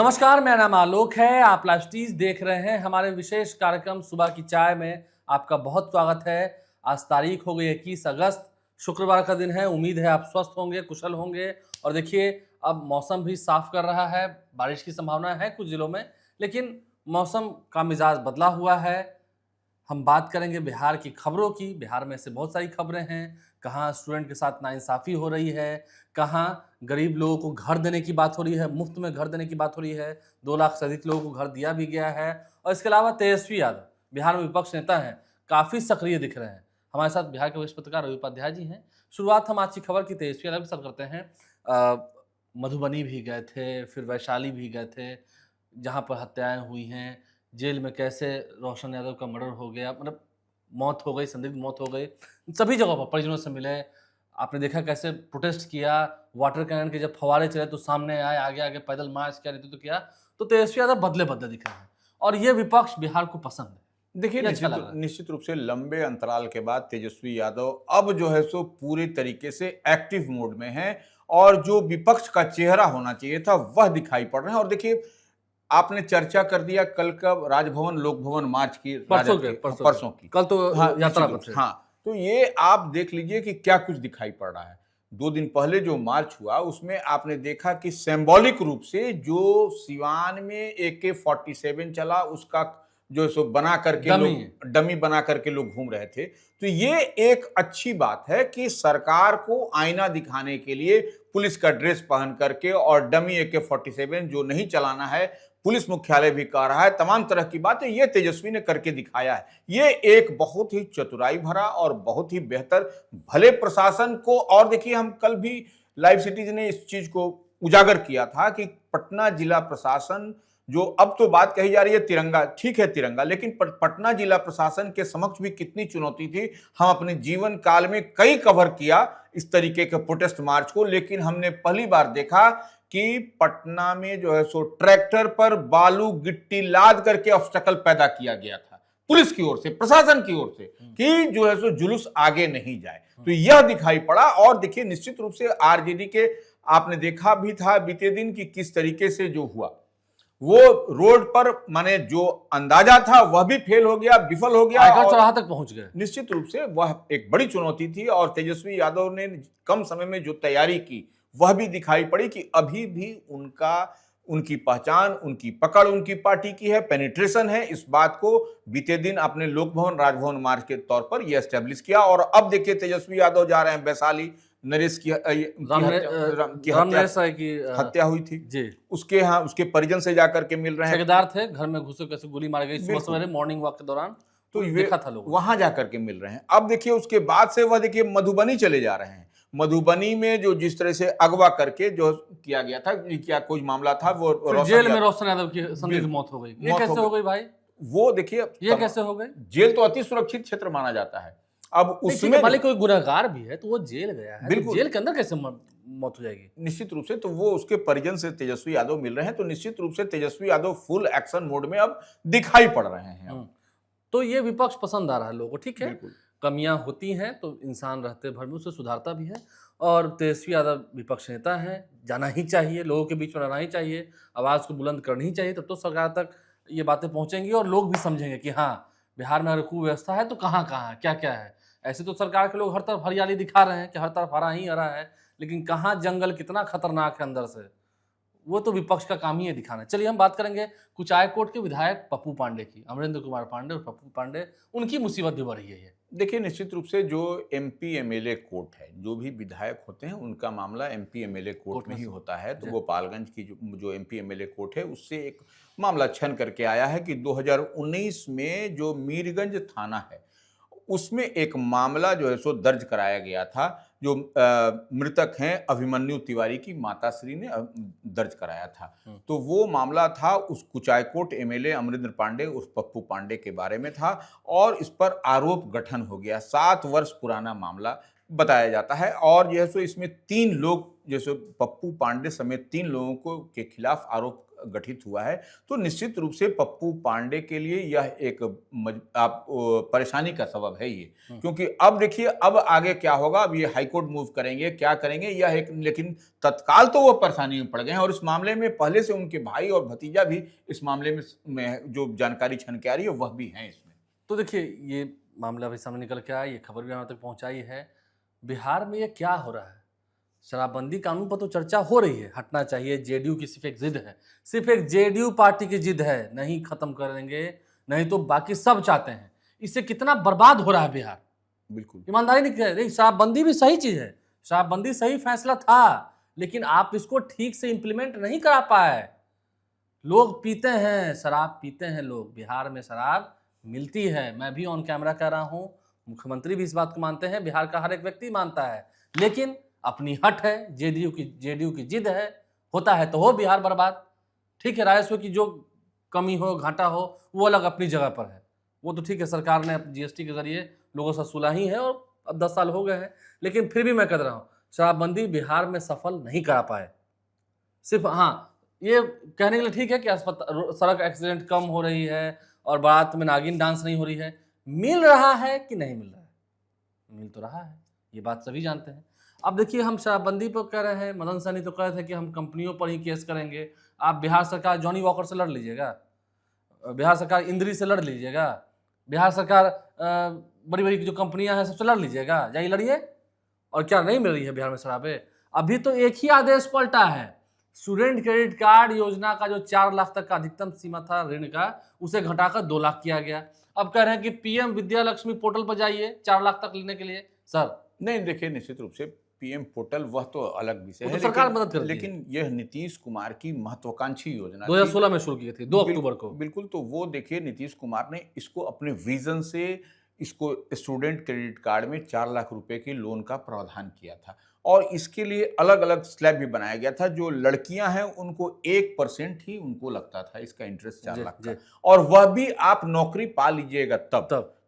नमस्कार, मेरा नाम आलोक है। आप लाइव टीज देख रहे हैं। हमारे विशेष कार्यक्रम सुबह की चाय में आपका बहुत स्वागत है। आज तारीख हो गई 21 अगस्त, शुक्रवार का दिन है। उम्मीद है आप स्वस्थ होंगे, कुशल होंगे। और देखिए, अब मौसम भी साफ कर रहा है, बारिश की संभावना है कुछ जिलों में, लेकिन मौसम का मिजाज बदला हुआ है। हम बात करेंगे बिहार की खबरों की। बिहार में से बहुत सारी खबरें हैं। कहाँ स्टूडेंट के साथ नाइंसाफ़ी हो रही है, कहाँ गरीब लोगों को घर देने की बात हो रही है, मुफ्त में घर देने की बात हो रही है। 2 लाख से अधिक लोगों को घर दिया भी गया है। और इसके अलावा तेजस्वी यादव, बिहार में विपक्ष नेता हैं, काफ़ी सक्रिय दिख रहे हैं। हमारे साथ बिहार के वरिष्ठ पत्रकार रवि उपाध्याय जी हैं। शुरुआत हम आज की खबर की तेजस्वी यादव के साथ करते हैं। मधुबनी भी गए थे, फिर वैशाली भी गए थे, जहाँ पर हत्याएँ हुई हैं। जेल में कैसे रोशन यादव का मर्डर हो गया, मतलब मौत हो गई, संदिग्ध मौत हो गई। सभी जगहों पर परिजनों से मिले। आपने देखा कैसे प्रोटेस्ट किया, वाटर कैनन के जब फव्वारे चले तो सामने आए, आगे-आगे पैदल मार्च किया, नेतृत्व किया। तो तेजस्वी यादव बदले-बदले दिख रहे हैं और ये विपक्ष बिहार को पसंद है। देखिए, ये अच्छा लग रहा है। निश्चित रूप से लंबे अंतराल के बाद तेजस्वी यादव अब जो है सो पूरे तरीके से एक्टिव मोड में हैं और जो विपक्ष का चेहरा होना चाहिए था वह दिखाई पड़ रहे हैं। और देखिए, आपने चर्चा कर दिया कल का राजभवन लोक भवन मार्च की, परसों राजद के के परसों परसों के। की। कल तो हाँ, यात्रा निश्चित रूप पर से। थे। हाँ, तो ये आप देख लीजिए कि क्या कुछ दिखाई पड़ रहा है। 2 दिन पहले जो मार्च हुआ उसमें आपने देखा कि सिंबॉलिक रूप से जो सिवान में AK-47 चला उसका जो सो बना करके डमी। लोग डमी बना करके लोग घूम रहे थे। तो ये एक अच्छी बात है कि सरकार को आईना दिखाने के लिए पुलिस का ड्रेस पहन करके और डमी AK-47 जो नहीं चलाना है, पुलिस मुख्यालय भी कह रहा है, तमाम तरह की बातें ये तेजस्वी ने करके दिखाया है। ये एक बहुत ही चतुराई भरा और बहुत ही बेहतर भले प्रशासन को। और देखिए, हम कल भी लाइव सिटीज ने इस चीज को उजागर किया था कि पटना जिला प्रशासन, जो अब तो बात कही जा रही है तिरंगा, ठीक है तिरंगा, लेकिन पटना जिला प्रशासन के समक्ष भी कितनी चुनौती थी। हम अपने जीवन काल में कई कवर किया इस तरीके के प्रोटेस्ट मार्च को, लेकिन हमने पहली बार देखा कि पटना में जो है सो ट्रैक्टर पर बालू गिट्टी लाद करके ऑब्स्टेकल पैदा किया गया था पुलिस की ओर से, प्रशासन की ओर से, कि जो है सो जुलूस आगे नहीं जाए। तो यह दिखाई पड़ा। और देखिए, निश्चित रूप से आरजेडी के आपने देखा भी था बीते दिन कि किस तरीके से जो हुआ, वो रोड पर माने जो अंदाजा था वह भी फेल हो गया, विफल हो गया। आयकर चौराहा तक पहुंच गए। निश्चित रूप से वह एक बड़ी चुनौती थी और तेजस्वी यादव ने कम समय में जो तैयारी की वह भी दिखाई पड़ी कि अभी भी उनकी पहचान, उनकी पकड़ उनकी पार्टी की है, पेनिट्रेशन है। इस बात को बीते दिन आपने लोक भवन राजभवन मार्च के तौर पर यह एस्टेब्लिश किया। और अब देखिए, तेजस्वी यादव जा रहे हैं वैशाली, नरेश की हत्या हुई थी जी। उसके यहाँ उसके परिजन से जाकर के मिल रहे हैं। ठेकेदार थे, घर में घुसे कैसे गोली मारी गई सुबह सवेरे मॉर्निंग वॉक के दौरान, तो देखा था लोगों ने। वहां जाकर के मिल रहे हैं। अब देखिए, उसके बाद से वह देखिए मधुबनी चले जा रहे हैं। मधुबनी में जो जिस तरह से अगवा करके जो किया गया था, क्या कोई मामला था, वो जेल में रोशन यादव की संदिग्ध मौत हो गई। ये कैसे हो गई भाई? वो देखिए, ये कैसे हो गई? जेल तो अति सुरक्षित क्षेत्र माना जाता है। अब उसमें मालिक कोई गुनहगार भी है तो वो जेल गया है, बिल्कुल, जेल के अंदर कैसे मौत हो जाएगी? निश्चित रूप से तो वो उसके परिजन से तेजस्वी यादव मिल रहे हैं। तो निश्चित रूप से Tejashwi Yadav full action mode में अब दिखाई पड़ रहे हैं। तो ये विपक्ष पसंद आ रहा है लोगों को। ठीक है, कमियां होती हैं तो इंसान रहते भर में उसे सुधारता भी है। और तेजस्वी यादव विपक्ष नेता हैं, जाना ही चाहिए, लोगों के बीच में रहना ही चाहिए, आवाज़ को बुलंद करनी ही चाहिए। तब तो सरकार तक ये बातें पहुंचेंगी और लोग भी समझेंगे कि हाँ, बिहार में अगर कुव्यवस्था है तो कहाँ कहाँ क्या क्या है। ऐसे तो सरकार के लोग हर तरफ हरियाली दिखा रहे हैं कि हर तरफ हरा ही हरा है, लेकिन कहाँ जंगल कितना खतरनाक है अंदर से, वो तो विपक्ष का काम ही है दिखाना। चलिए, हम बात करेंगे कुचायकोट के विधायक पप्पू पांडे की। अमरेंद्र कुमार पांडे और पप्पू पांडे, उनकी मुसीबत भी बढ़ रही है। देखिए, निश्चित रूप से जो MP MLA कोर्ट है, जो भी विधायक होते हैं उनका मामला MP MLA कोर्ट में ही होता है। तो गोपालगंज की जो MP MLA कोर्ट है उससे एक मामला छन करके आया है कि 2019 में जो मीरगंज थाना है उसमें एक मामला जो है सो दर्ज कराया गया था। जो मृतक हैं अभिमन्यु तिवारी की माताश्री ने दर्ज कराया था। तो वो मामला था उस कुचायकोट MLA अमरिंदर पांडे उस पप्पू पांडे के बारे में था और इस पर आरोप गठन हो गया। 7 वर्ष पुराना मामला बताया जाता है। और जो है सो इसमें 3 लोग जैसे पप्पू पांडे समेत 3 लोगों को के खिलाफ आरोप गठित हुआ है। तो निश्चित रूप से पप्पू पांडे के लिए यह एक परेशानी का सबब है ये, क्योंकि अब देखिए अब आगे क्या होगा, अब ये हाईकोर्ट मूव करेंगे, क्या करेंगे यह एक, लेकिन तत्काल तो वो परेशानी में पड़ गए हैं। और इस मामले में पहले से उनके भाई और भतीजा भी इस मामले में जो जानकारी छन के आ रही है वह भी है इसमें। तो देखिए, ये मामला अभी सामने निकल के आया, ये खबर भी हमारे तक पहुंचाई है। बिहार में ये क्या हो रहा है? शराबबंदी कानून पर तो चर्चा हो रही है, हटना चाहिए, जेडीयू की सिर्फ एक जिद है, सिर्फ एक जेडीयू पार्टी की जिद है, नहीं खत्म करेंगे, नहीं तो बाकी सब चाहते हैं। इससे कितना बर्बाद हो रहा है बिहार। बिल्कुल ईमानदारी नहीं कह रही, शराबबंदी भी सही चीज है, शराबबंदी सही फैसला था, लेकिन आप इसको ठीक से इंप्लीमेंट नहीं करा पाए। लोग पीते हैं, शराब पीते हैं लोग, बिहार में शराब मिलती है, मैं भी ऑन कैमरा कह रहा हूं, मुख्यमंत्री भी इस बात को मानते हैं, बिहार का हर एक व्यक्ति मानता है, लेकिन अपनी हट है, जेडीयू की जिद है, होता है तो हो बिहार बर्बाद। ठीक है, राजस्व की जो कमी हो, घाटा हो, वो अलग अपनी जगह पर है, वो तो ठीक है, सरकार ने जीएसटी के जरिए लोगों से सुला ही है और अब 10 साल हो गए हैं, लेकिन फिर भी मैं कह रहा हूँ शराबबंदी बिहार में सफल नहीं करा पाए। सिर्फ हाँ, ये कहने के लिए ठीक है कि सड़क एक्सीडेंट कम हो रही है और बारात में नागिन डांस नहीं हो रही है, मिल रहा है कि नहीं मिल रहा है? मिल तो रहा है, ये बात सभी जानते हैं। अब देखिए, हम शराबबंदी पर कह रहे हैं, मदन सहनी तो कह रहे थे कि हम कंपनियों पर ही केस करेंगे। आप बिहार सरकार जॉनी वॉकर से लड़ लीजिएगा, बिहार सरकार इंद्री से लड़ लीजिएगा, बिहार सरकार बड़ी बड़ी जो कंपनियां हैं सबसे लड़ लीजिएगा, जाइए लड़िए। और क्या नहीं मिल रही है बिहार में शराबें? अभी तो एक ही आदेश पलटा है, स्टूडेंट क्रेडिट कार्ड योजना का जो 4 लाख तक का अधिकतम सीमा था ऋण का, उसे घटाकर 2 लाख किया गया। अब कह रहे हैं कि पीएम विद्या लक्ष्मी पोर्टल पर जाइए 4 लाख तक लेने के लिए। सर नहीं, देखिए निश्चित रूप से पीएम पोर्टल वह तो अलग विषय वो है, तो सरकार मदद करती है। लेकिन यह नीतीश कुमार की महत्वाकांक्षी योजना 2016 में शुरू की थी, 2 अक्टूबर को। बिल्कुल, तो वो देखिए नीतीश कुमार ने इसको अपने विजन से इसको स्टूडेंट क्रेडिट कार्ड में 4 लाख रुपए की लोन का प्रावधान किया था। और इसके लिए अलग अलग स्लैब भी बनाया गया था। जो लड़कियां हैं उनको 1% ही उनको लगता था इसका इंटरेस्ट 4 लाख का, और वह भी आप नौकरी पा लीजिएगा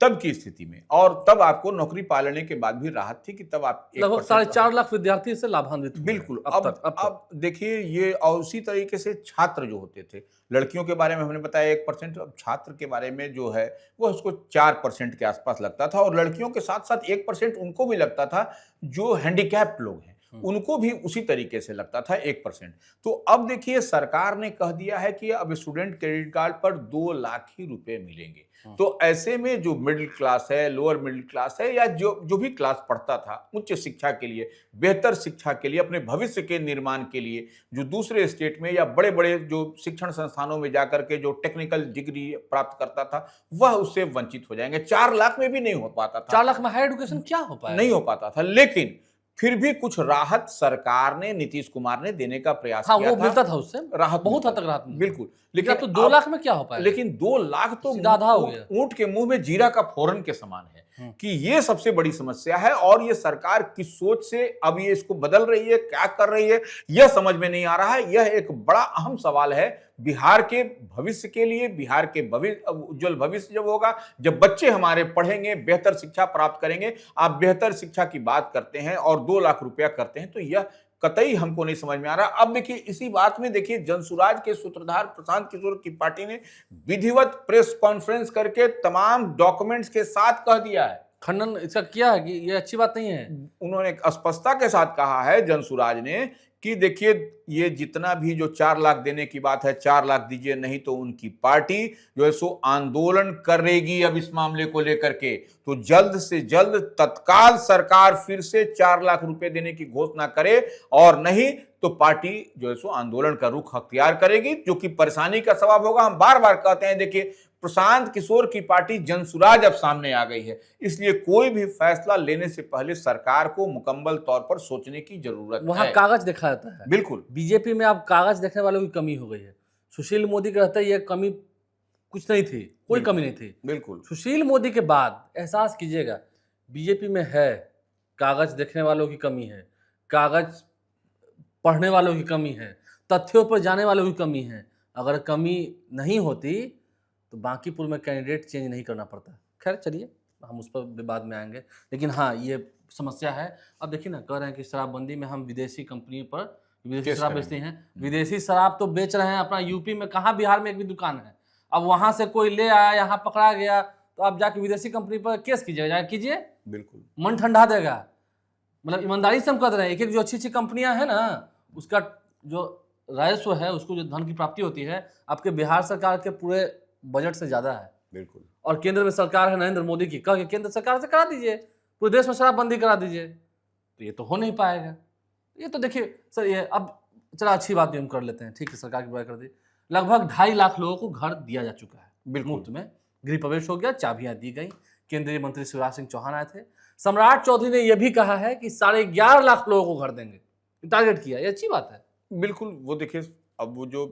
तब की स्थिति में। और तब आपको नौकरी पा लेने के बाद भी राहत थी कि तब आप लगभग 4.5 लाख विद्यार्थी इससे लाभान्वित हुए। बिल्कुल। अब देखिए ये, और उसी तरीके से छात्र जो होते थे, लड़कियों के बारे में हमने बताया 1%, अब छात्र के बारे में जो है वो उसको 4% के आसपास लगता था। और लड़कियों के साथ साथ 1% उनको भी लगता था जो हैंडीकैप्ड लोग हैं, उनको भी उसी तरीके से लगता था 1%। तो अब देखिए सरकार ने कह दिया है कि अब स्टूडेंट क्रेडिट कार्ड पर 2 लाख ही रुपए मिलेंगे। तो ऐसे में जो मिडिल क्लास है, लोअर मिडिल क्लास है, या जो भी क्लास पढ़ता था उच्च शिक्षा के लिए, बेहतर शिक्षा के लिए, अपने भविष्य के निर्माण के लिए, जो दूसरे स्टेट में या बड़े बड़े जो शिक्षण संस्थानों में जाकर के जो टेक्निकल डिग्री प्राप्त करता था, वह उससे वंचित हो जाएंगे। 4 लाख में भी नहीं हो पाता था। 4 लाख में हायर एजुकेशन क्या हो पाया? नहीं हो पाता था, लेकिन फिर भी कुछ राहत सरकार ने, नीतीश कुमार ने देने का प्रयास किया वो था। मिलता था उससे, राहत बहुत हद तक राहत मिलती। बिल्कुल, लेकिन तो 2 लाख में क्या हो पाएगा? लेकिन 2 लाख तो सीधा आधा हो गया। ऊंट के मुंह में जीरा का फोरन के समान है कि ये सबसे बड़ी समस्या है। और ये सरकार किस सोच से अब ये इसको बदल रही है, क्या कर रही है, यह समझ में नहीं आ रहा है। यह एक बड़ा अहम सवाल है बिहार के भविष्य के लिए। बिहार के उज्जवल भविष्य जब होगा, जब बच्चे हमारे पढ़ेंगे, बेहतर शिक्षा प्राप्त करेंगे। आप बेहतर शिक्षा की बात करते हैं और 2 लाख रुपया करते हैं, तो यह कतई हमको नहीं समझ में आ रहा। अब देखिए इसी बात में देखिए जनसुराज के सूत्रधार प्रशांत किशोर की पार्टी ने विधिवत प्रेस कॉन्फ्रेंस करके तमाम डॉक्यूमेंट्स के साथ कह दिया है, खंडन इसका किया है कि ये अच्छी बात नहीं है। उन्होंने स्पष्टता के साथ कहा है जनसुराज ने कि देखिए ये जितना भी जो 4 लाख देने की बात है, 4 लाख दीजिए, नहीं तो उनकी पार्टी जो है सो आंदोलन करेगी अब इस मामले को लेकर के। तो जल्द से जल्द तत्काल सरकार फिर से 4 लाख रुपए देने की घोषणा करे, और नहीं तो पार्टी जो है सो आंदोलन का रुख अख्तियार करेगी, जो कि परेशानी का सबब होगा। हम बार बार कहते हैं, देखिए प्रशांत किशोर की पार्टी जनसुराज अब सामने आ गई है, इसलिए कोई भी फैसला लेने से पहले सरकार को मुकम्मल तौर पर सोचने की जरूरत है। वहां कागज देखा जाता है। बिल्कुल, बीजेपी में अब कागज देखने वालों की कमी हो गई है। सुशील मोदी के रहते ये कमी कुछ नहीं थी, कोई कमी नहीं थी। बिल्कुल सुशील मोदी के बाद एहसास कीजिएगा बीजेपी में है कागज देखने वालों की कमी है, कागज पढ़ने वालों की कमी है, तथ्यों पर जाने वालों की कमी है। अगर कमी नहीं होती तो बांकीपुर में कैंडिडेट चेंज नहीं करना पड़ता। खैर चलिए, हम उस पर बाद में आएंगे, लेकिन हाँ, ये समस्या है। अब देखिए ना, कह रहे हैं कि शराबबंदी में हम विदेशी कंपनियों पर विदेशी केस शराब करेंगे। बेचती हैं, विदेशी शराब तो बेच रहे हैं अपना यूपी में, कहाँ बिहार में एक भी दुकान है। अब वहां से कोई ले आया, यहाँ पकड़ा गया, तो आप जाके विदेशी कंपनी पर केस कीजिएगा, जाके कीजिए, बिल्कुल। मन ठंडा देगा। मतलब ईमानदारी से हम कह रहे हैं, एक एक जो अच्छी अच्छी कंपनियां हैं ना, उसका जो राजस्व है, उसको जो धन की प्राप्ति होती है, आपके बिहार सरकार के पूरे बजट से ज्यादा है। बिल्कुल। और केंद्र में सरकार है नरेंद्र मोदी की, कह के केंद्र सरकार से करा दीजिए, पूरे देश में शराबबंदी करा दीजिए, तो ये तो हो नहीं पाएगा। ये तो देखिए सर, ये अब चला अच्छी बात भी हम कर लेते हैं, ठीक है, सरकार की बुराई कर दी। लगभग 2.5 लाख लोगों को घर दिया जा चुका है, बिल्कुल। मुफ्त में गृह प्रवेश हो गया, चाबियां दी गई। केंद्रीय मंत्री शिवराज सिंह चौहान आए थे। सम्राट चौधरी ने यह भी कहा है कि 11.5 लाख लोगों को घर देंगे, टारगेट किया, ये अच्छी बात है। बिल्कुल। वो देखिए, अब वो जो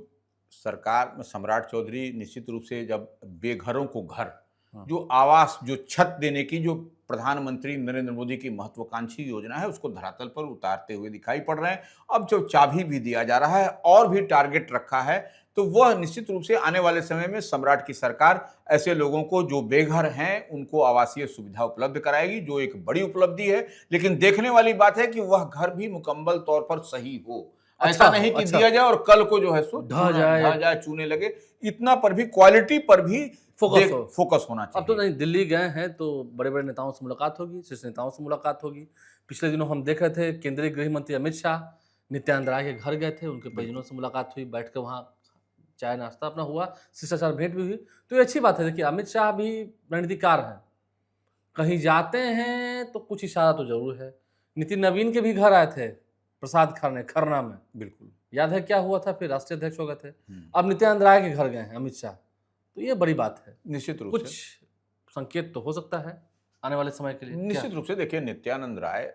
सरकार में सम्राट चौधरी निश्चित रूप से जब बेघरों को घर, जो आवास, जो छत देने की जो प्रधानमंत्री नरेंद्र मोदी की महत्वाकांक्षी योजना है, उसको धरातल पर उतारते हुए दिखाई पड़ रहे हैं। अब जो चाबी भी दिया जा रहा है और भी टारगेट रखा है, तो वह निश्चित रूप से आने वाले समय में सम्राट की सरकार ऐसे लोगों को जो बेघर हैं उनको आवासीय सुविधा उपलब्ध कराएगी, जो एक बड़ी उपलब्धि है। लेकिन देखने वाली बात है कि वह घर भी मुकम्मल तौर पर सही हो, ऐसा नहीं कि दिया जाए और कल को जो है सो ढह जाए, चूने लगे। इतना पर भी, क्वालिटी पर भी फोकस होना चाहिए। अब तो नहीं, दिल्ली गए हैं तो बड़े बड़े नेताओं से मुलाकात होगी, शीर्ष नेताओं से मुलाकात होगी। पिछले दिनों हम देख रहे थे केंद्रीय गृह मंत्री अमित शाह नित्यानंद राय के घर गए थे, उनके परिजनों से मुलाकात हुई, बैठ कर वहाँ चाय नाश्ता अपना हुआ, शिष्टाचार भेंट भी हुई, तो ये अच्छी बात है। देखिए, अमित शाह भी रणनीतिकार हैं, कहीं जाते हैं तो कुछ इशारा तो जरूर है। नितिन नवीन के भी घर आए थे प्रसाद खाने खरना में, बिल्कुल याद है क्या हुआ था, फिर राष्ट्रीय अध्यक्ष हो गए थे। अब नित्यानंद राय के घर गए हैं अमित शाह, तो ये बड़ी बात है। निश्चित रूप कुछ से संकेत तो हो सकता है आने वाले समय के लिए। निश्चित रूप से देखिए, नित्यानंद राय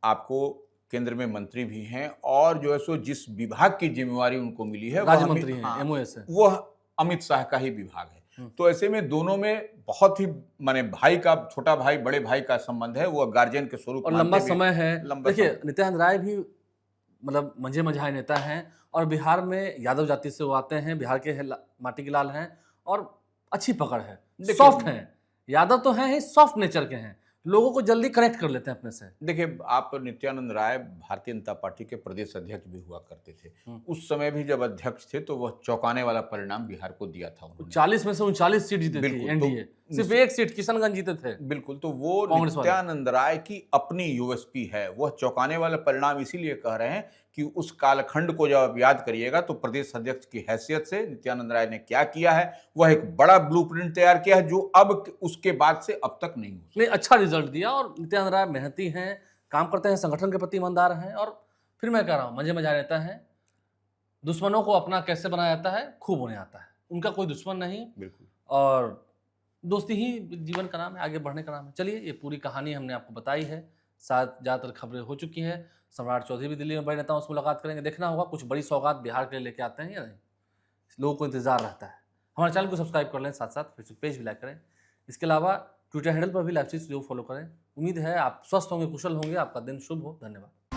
आपको केंद्र में मंत्री भी हैं और जो है सो जिस विभाग की जिम्मेवारी उनको मिली है, राज्य मंत्री हैं, MOS है, वह अमित शाह का ही विभाग है। तो ऐसे में दोनों में बहुत ही माने भाई का, छोटा भाई बड़े भाई का संबंध है, वो गार्जियन के स्वरूप और लंबा समय है। देखिए, नित्यानंद राय भी मतलब मंझे मझाए नेता हैं और बिहार में यादव जाति से वो आते हैं, बिहार के माटी के लाल हैं और अच्छी पकड़ है, सॉफ्ट हैं। यादव तो हैं ही, सॉफ्ट नेचर के हैं, लोगों को जल्दी कनेक्ट कर लेते हैं अपने से। देखिए, आप नित्यानंद राय भारतीय जनता पार्टी के प्रदेश अध्यक्ष भी हुआ करते थे। उस समय भी जब अध्यक्ष थे तो वह चौंकाने वाला परिणाम बिहार को दिया था उन्होंने। 40 में से 39 सीट जीते थे एनडीए, सिर्फ एक सीट किशनगंज जीते थे। बिल्कुल। तो वो नित्यानंद राय की अपनी यूएसपी है, वह चौंकाने वाला परिणाम इसीलिए कह रहे हैं कि उस कालखंड को जब आप याद करिएगा तो प्रदेश अध्यक्ष की हैसियत से नित्यानंद राय ने क्या किया है, वह एक बड़ा ब्लूप्रिंट तैयार किया है, जो अब उसके बाद से अब तक नहीं अच्छा रिजल्ट दिया। और नित्यानंद राय मेहनती हैं, काम करते हैं, संगठन के प्रति ईमानदार हैं, और फिर मैं कह रहा हूँ मजे मजा रहता है। दुश्मनों को अपना कैसे बनाया जाता है खूब होने आता है, उनका कोई दुश्मन नहीं। बिल्कुल। और दोस्ती ही जीवन का नाम है, आगे बढ़ने का नाम है। चलिए, ये पूरी कहानी हमने आपको बताई है, साथ ज़्यादातर खबरें हो चुकी हैं। सम्राट चौधरी भी दिल्ली में बड़े नेताओं से मुलाकात करेंगे, देखना होगा कुछ बड़ी सौगात बिहार के लिए लेके आते हैं या नहीं, लोगों को इंतजार रहता है। हमारे चैनल को सब्सक्राइब कर लें, साथ साथ फेसबुक पेज भी लाइक करें। इसके अलावा ट्विटर हैंडल पर भी लाइव स्ट्रीम जरूर फॉलो करें। उम्मीद है आप स्वस्थ होंगे, कुशल होंगे, आपका दिन शुभ हो। धन्यवाद।